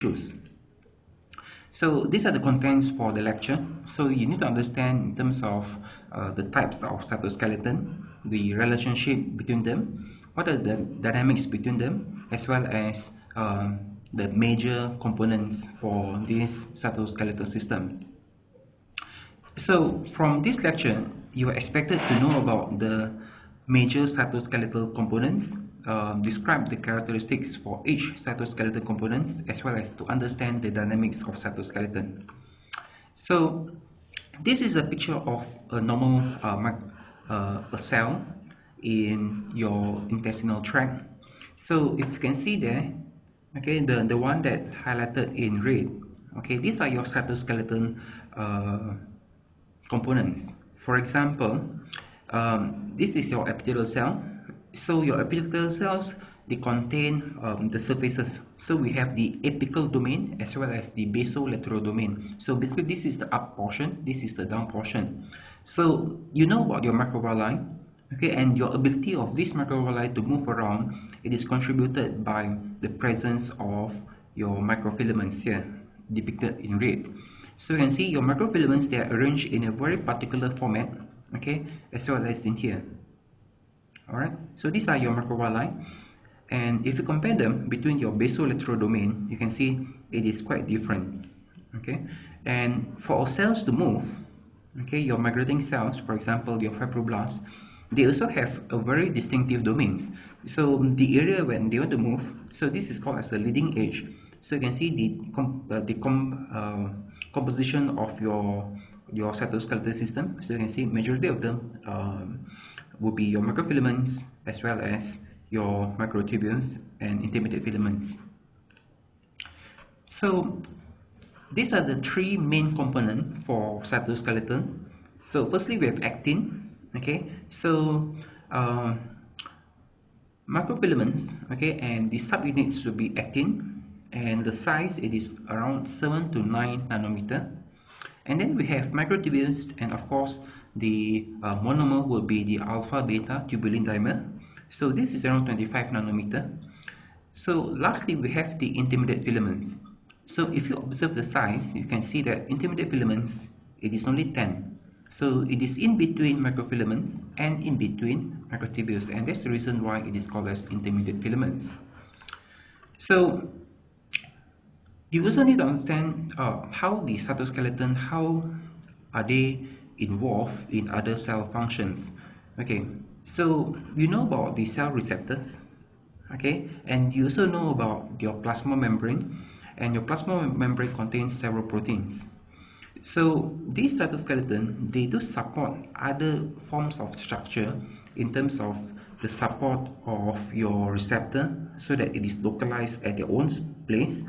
issues. So these are the contents for the lecture. So you need to understand in terms of the types of cytoskeleton, the relationship between them, what are the dynamics between them, as well as the major components for this cytoskeletal system. So from this lecture, you are expected to know about the major cytoskeletal components, describe the characteristics for each cytoskeletal components, as well as to understand the dynamics of cytoskeleton. So this is a picture of a normal a cell in your intestinal tract. So if you can see there, okay, the one that highlighted in red, okay, these are your cytoskeleton components. For example, this is your epithelial cell. So your epithelial cells, they contain the surfaces. So we have the apical domain as well as the basolateral domain. So basically this is the up portion, this is the down portion. So you know about your macrovilli, okay, and your ability of this macrovilli to move around, it is contributed by the presence of your microfilaments here, depicted in red. So you can see your microfilaments, they are arranged in a very particular format, okay, as well as in here. Alright, so these are your macrovilli, and if you compare them between your basolateral domain, you can see it is quite different, okay. And for cells to move, okay, your migrating cells, for example your fibroblasts, they also have a very distinctive domains. So the area when they want to move, so this is called as the leading edge. So you can see the composition of your cytoskeletal system. So you can see majority of them will be your microfilaments as well as your microtubules and intermediate filaments. So these are the three main components for cytoskeleton. So firstly we have actin, okay. So microfilaments, okay, and the subunits should be actin, and the size it is around 7 to 9 nanometer. And then we have microtubules, and of course the monomer will be the alpha beta tubulin dimer. So this is around 25 nanometer. So lastly we have the intermediate filaments. So if you observe the size, you can see that intermediate filaments, it is only 10. So it is in between microfilaments and in between microtubules, and that's the reason why it is called as intermediate filaments. So you also need to understand how the cytoskeleton, how are they involved in other cell functions. Okay, so you know about the cell receptors, okay, and you also know about your plasma membrane, and your plasma membrane contains several proteins. So these cytoskeleton, they do support other forms of structure in terms of the support of your receptor, so that it is localized at their own place,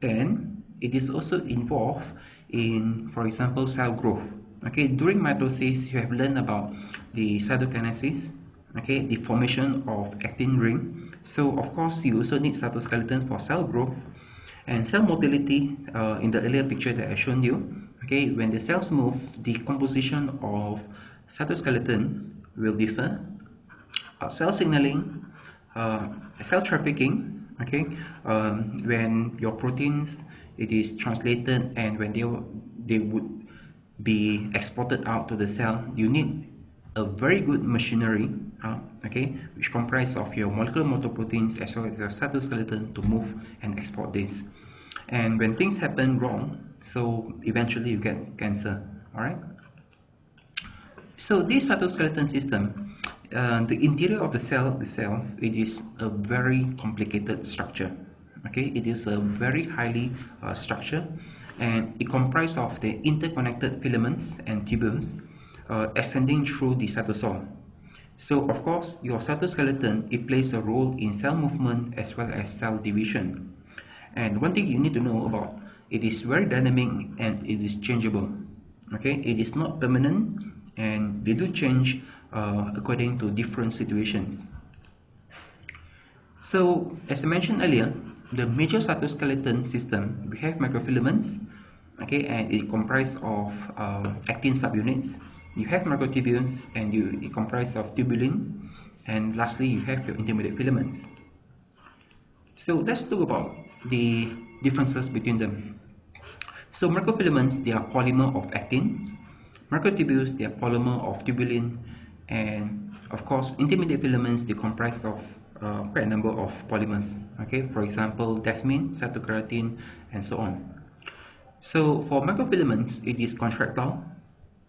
and it is also involved in, for example, cell growth. Okay, during mitosis you have learned about the cytokinesis, okay, the formation of actin ring. So of course you also need cytoskeleton for cell growth and cell motility. In the earlier picture that I shown you, okay, when the cells move, the composition of cytoskeleton will differ. Cell signaling, cell trafficking, okay, when your proteins, it is translated, and when they would be exported out to the cell, you need a very good machinery, okay, which comprise of your molecular motor proteins as well as your cytoskeleton to move and export this. And when things happen wrong, so eventually you get cancer. All right. So this cytoskeleton system, the interior of the cell itself, it is a very complicated structure. Okay, it is a very highly structure, and it comprises of the interconnected filaments and tubules extending through the cytosol. So of course your cytoskeleton, it plays a role in cell movement as well as cell division. And one thing you need to know about, it is very dynamic and it is changeable. Okay, it is not permanent, and they do change according to different situations. So as I mentioned earlier, the major cytoskeleton system, we have microfilaments, okay, and it comprises of actin subunits. You have microtubules, and it comprises of tubulin, and lastly you have your intermediate filaments. So let's talk about the differences between them. So macrofilaments, they are polymer of actin. Microtubules, they are polymer of tubulin. And of course, intermediate filaments, they comprise of quite a number of polymers. Okay, for example, desmin, cytoskeleton, and so on. So for microfilaments, it is contractile.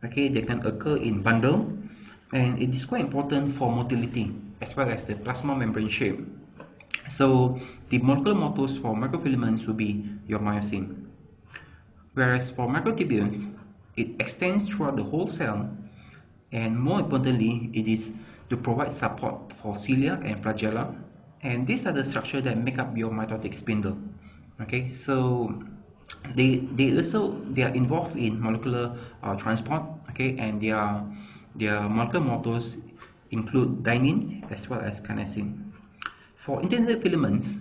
Okay, they can occur in bundle, and it is quite important for motility as well as the plasma membrane shape. So the molecular motors for microfilaments will be your myosin. Whereas for microtubules, it extends throughout the whole cell, and more importantly, it is to provide support for cilia and flagella, and these are the structures that make up your mitotic spindle. Okay, so they are involved in molecular transport. Okay, and their molecular motors include dynein as well as kinesin. For intermediate filaments,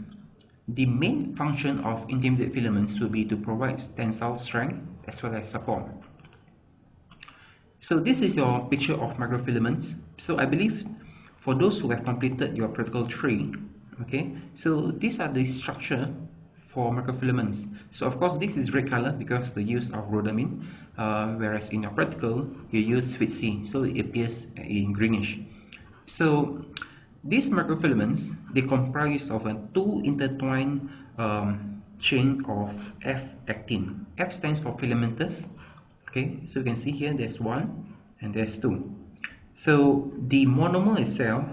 the main function of intermediate filaments will be to provide tensile strength as well as support. So this is your picture of microfilaments. So I believe for those who have completed your practical 3, okay, so these are the structure for microfilaments. So of course this is red color because the use of rhodamine, whereas in your practical you use Phelim, so it appears in greenish. So these microfilaments, they comprise of a 2 intertwined chain of F-actin. F stands for filamentous. Okay, so you can see here there's 1 and there's 2. So the monomer itself,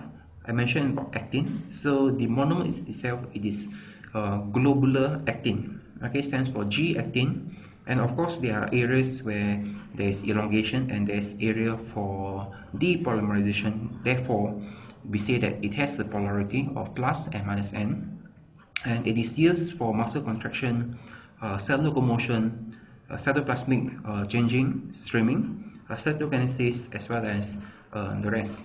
I mentioned about actin. So the monomer itself, it is globular actin. Okay, stands for G-actin. And of course there are areas where there is elongation and there is area for depolymerization. Therefore, we say that it has the polarity of plus and minus N, and it is used for muscle contraction, cell locomotion, cytoplasmic changing, streaming, cytokinesis, as well as the rest.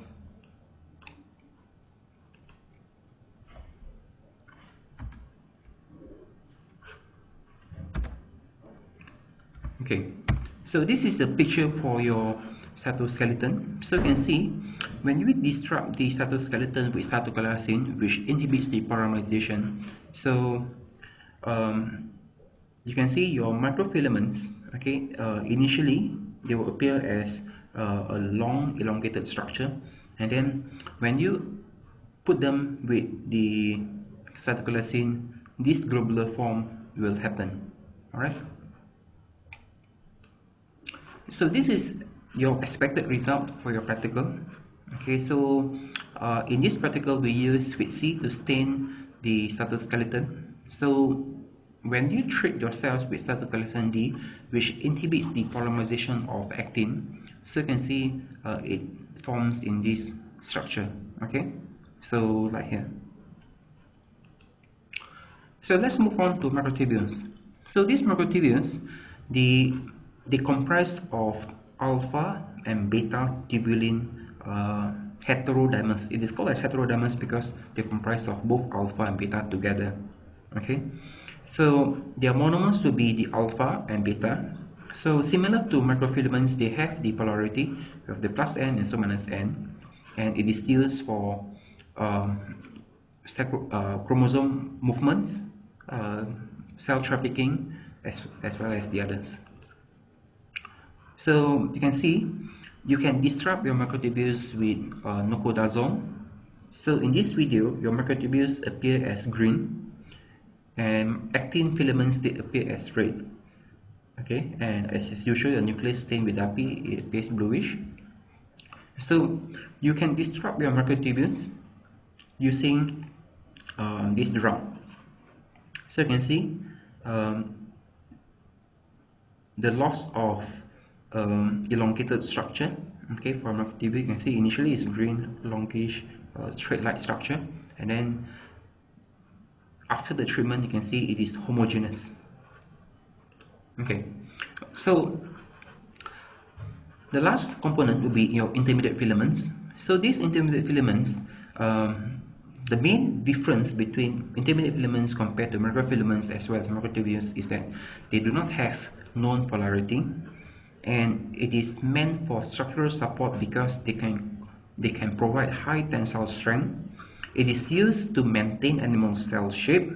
Okay, so this is the picture for your cytoskeleton. So you can see when you disrupt the cytoskeleton with cytoskeleton, which inhibits the polymerization, so you can see your microfilaments. Okay, initially they will appear as a long elongated structure, and then when you put them with the cytoskeleton, this globular form will happen. All right. So this is your expected result for your practical. Okay, so in this practical we use Phelim to stain the cytoskeleton. So when you treat your cells with cytoskeleton D, which inhibits the polymerization of actin, so you can see it forms in this structure. Okay, so like here. So let's move on to macrotubules. So these macrotubules, they comprise of alpha and beta tubulin heterodimers. It is called as heterodimers because they comprise of both alpha and beta together. Okay, so their monomers will be the alpha and beta. So similar to microfilaments, they have the polarity of the plus N and so minus N, and it is used for chromosome movements, cell trafficking, as well as the others. So you can see you can disrupt your microtubules with nocodazole. So in this video, your microtubules appear as green, and actin filaments, they appear as red. Okay, and as usual, your nucleus stained with DAPI, it appears bluish. So you can disrupt your microtubules using this drug. So you can see the loss of elongated structure. Okay, for microtubule, you can see initially it's green, longish, thread-like structure, and then after the treatment, you can see it is homogeneous. Okay, so the last component will be your intermediate filaments. So these intermediate filaments, the main difference between intermediate filaments compared to microfilaments as well as microtubules is that they do not have known polarity, and it is meant for structural support because they can provide high tensile strength. It is used to maintain animal cell shape,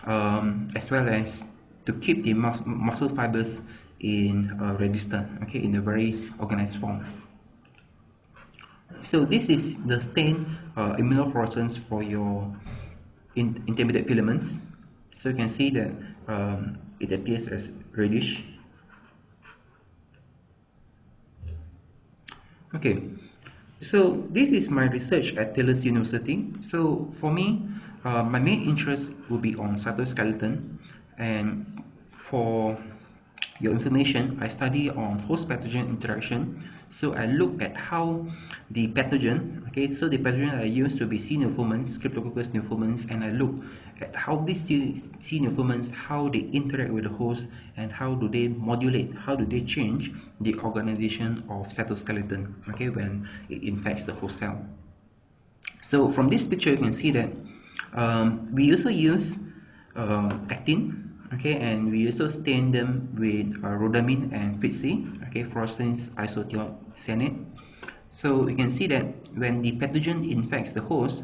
as well as to keep the muscle fibers in a register, okay, in a very organized form. So this is the stain immunofluorescence for your intermediate filaments. So you can see that it appears as reddish. Okay, so this is my research at Taylor's University. So for me, my main interest will be on cytoskeleton, and for your information, I study on host pathogen interaction. So I look at how the pathogen, okay, so the pathogen I use to be C. neoformans, Cryptococcus neoformans, and I look at how these C. neoformans, how they interact with the host, and how do they modulate, how do they change the organization of cytoskeleton, okay, when it infects the host cell. So from this picture you can see that we also use actin, okay, and we also stain them with rhodamine and FITC, okay, fluorescein isothiocyanate. So you can see that when the pathogen infects the host,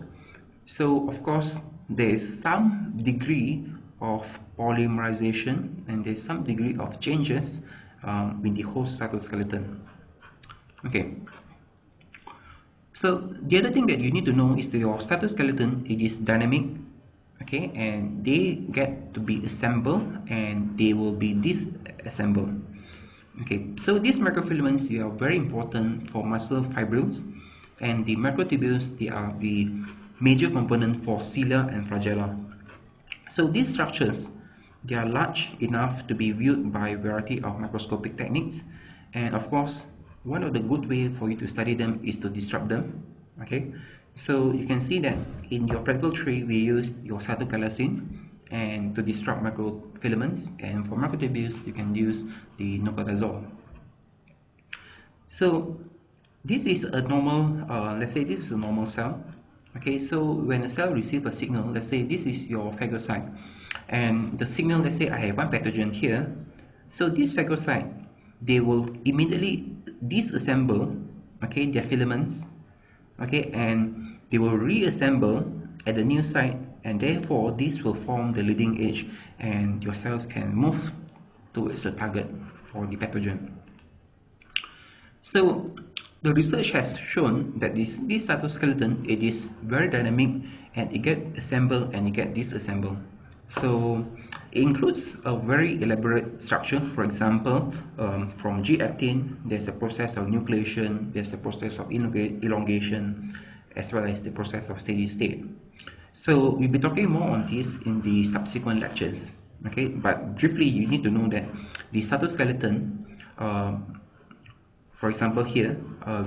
so of course there is some degree of polymerization and there is some degree of changes in the host cytoskeleton. Okay. So the other thing that you need to know is that your cytoskeleton, it is dynamic, okay, and they get to be assembled and they will be disassembled. Okay, so these microfilaments, they are very important for muscle fibrils, and the microtubules, they are the major component for cilia and flagella. So these structures, they are large enough to be viewed by a variety of microscopic techniques, and of course one of the good way for you to study them is to disrupt them. Okay, so you can see that in your practical tree we use your cytoskeleton and to disrupt microfilaments, and for microtubules you can use the nocardazole. So this is a normal, let's say this is a normal cell. Okay, so when a cell receives a signal, let's say this is your phagocyte, and the signal, let's say I have one pathogen here, so this phagocyte, they will immediately disassemble, okay, their filaments, okay, and they will reassemble at the new site, and therefore this will form the leading edge and your cells can move towards the target for the pathogen. So the research has shown that this cytoskeleton, it is very dynamic and it gets assembled and it gets disassembled. So it includes a very elaborate structure. For example, from G-actin, there's a process of nucleation, there's a process of elongation, as well as the process of steady state. So we'll be talking more on this in the subsequent lectures. Okay, but briefly, you need to know that the cytoskeleton, for example here,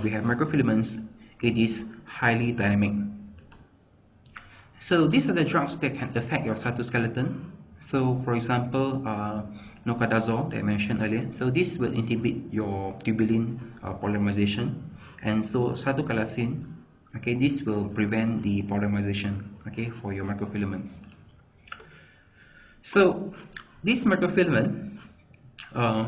we have microfilaments, it is highly dynamic. So these are the drugs that can affect your cytoskeleton. So for example, nocardazole that I mentioned earlier, so this will inhibit your tubulin polymerization, and so cytoskeleton, okay, this will prevent the polymerization, okay, for your microfilaments. So this microfilament,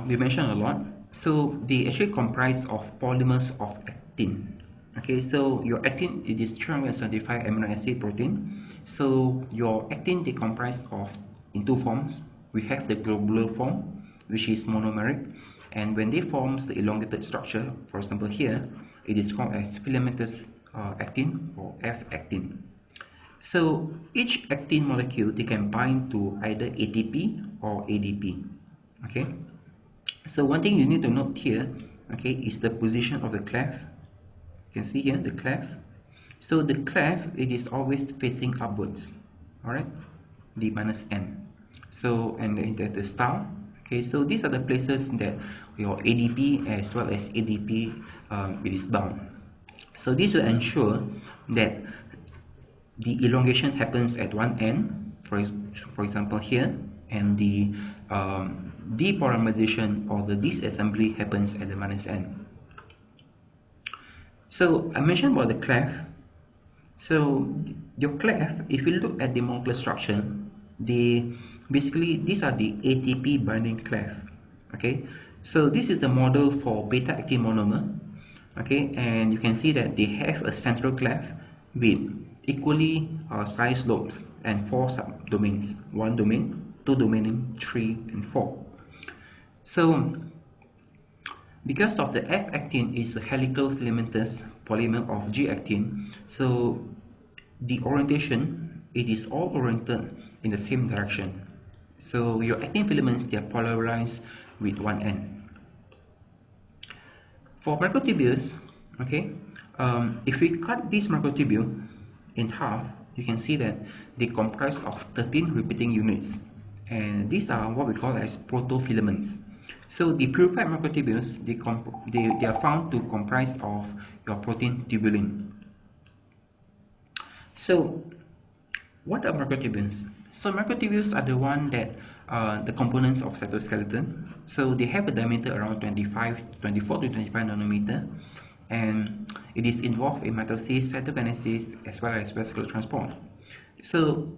we mentioned a lot. So they actually comprise of polymers of actin. Okay, so your actin, it is 375 amino acid protein. So your actin, they comprise of in two forms. We have the globular form, which is monomeric, and when they forms the elongated structure, for example here, it is called as filamentous actin or F-actin. So each actin molecule, they can bind to either ATP or ADP. Okay. So one thing you need to note here, okay, is the position of the cleft. You can see here the cleft. So the cleft, it is always facing upwards. All right, the minus N. So and the star. Okay, so these are the places that your ADP as well as ADP it is bound. So this will ensure that the elongation happens at one end, for example here, and the depolymerization or the disassembly happens at the minus end. So I mentioned about the cleft. So your cleft, if you look at the molecular structure, basically these are the ATP binding cleft. Okay, so this is the model for beta-actin monomer. Okay, and you can see that they have a central cleft with equally sized lobes and 4 subdomains: 1 domain, 2 domain, 3 and 4. So because of the F-actin is a helical filamentous polymer of G-actin, so the orientation, it is all oriented in the same direction. So your actin filaments, they are polarized with one end. For microtubules, okay, if we cut this microtubule in half, you can see that they comprise of 13 repeating units, and these are what we call as protofilaments. So the purified microtubules, they are found to comprise of your protein tubulin. So what are microtubules? So microtubules are the one that the components of cytoskeleton. So they have a diameter around 24 to 25 nanometer, and it is involved in mitosis, cytokinesis, as well as vascular transport. So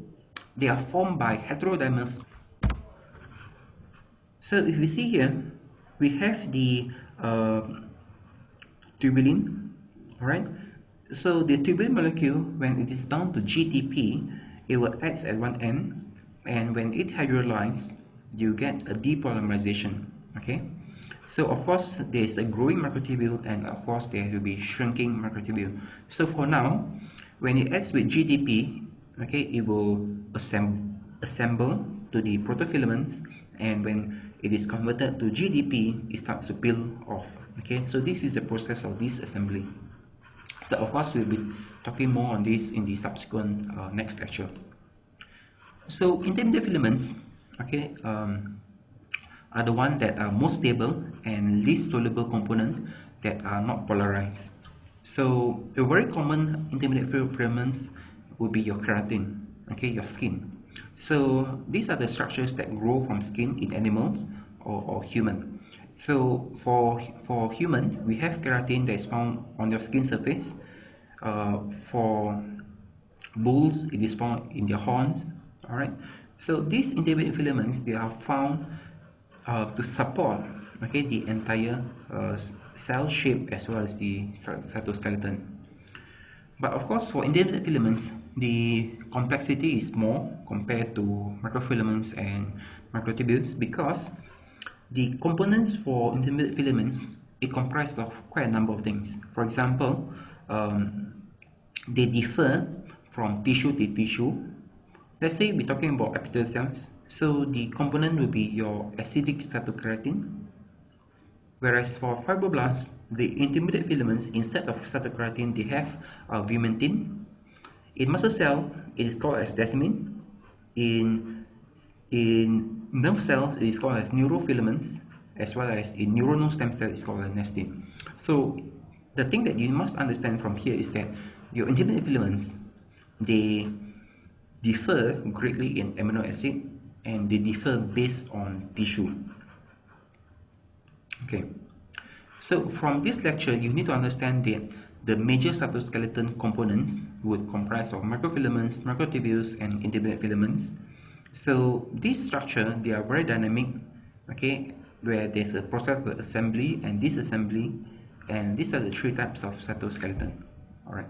they are formed by heterodimers. So if we see here, we have the tubulin, alright. So the tubulin molecule, when it is bound to GTP, it will act at one end, and when it hydrolyzes, you get a depolymerization. Okay. So of course there is a growing microtubule, and of course there will be shrinking microtubule. So for now, when it acts with GTP, okay, it will assemble to the protofilaments, and when it is converted to GDP, it starts to peel off. Okay, so this is the process of disassembly. So of course we'll be talking more on this in the subsequent next lecture. So intermediate filaments, okay, are the ones that are most stable and least soluble component that are not polarized. So a very common intermediate filaments would be your keratin, okay, your skin. So these are the structures that grow from skin in animals or human. So for human, we have keratin that is found on your skin surface. For bulls, it is found in their horns. All right. So these intermediate filaments, they are found to support, okay, the entire cell shape as well as the cytoskeleton. But of course, for intermediate filaments, the complexity is more compared to macrofilaments and microtubules, because the components for intermediate filaments, it comprises of quite a number of things. For example, they differ from tissue to tissue. Let's say we're talking about epithelial cells. So the component will be your acidic cytokeratin, whereas for fibroblasts, the intermediate filaments, instead of cytokeratin, they have vimentin. In muscle cell, it is called as desmin. In nerve cells, it is called as neurofilaments, as well as in neuronal stem cell, it's called as nestin. So the thing that you must understand from here is that your intermediate filaments, they differ greatly in amino acid, and they differ based on tissue. Okay, so from this lecture, you need to understand that the major cytoskeleton components would comprise of microfilaments, microtubules, and intermediate filaments. So this structure, they are very dynamic, okay, where there's a process of assembly and disassembly, and these are the three types of cytoskeleton. All right.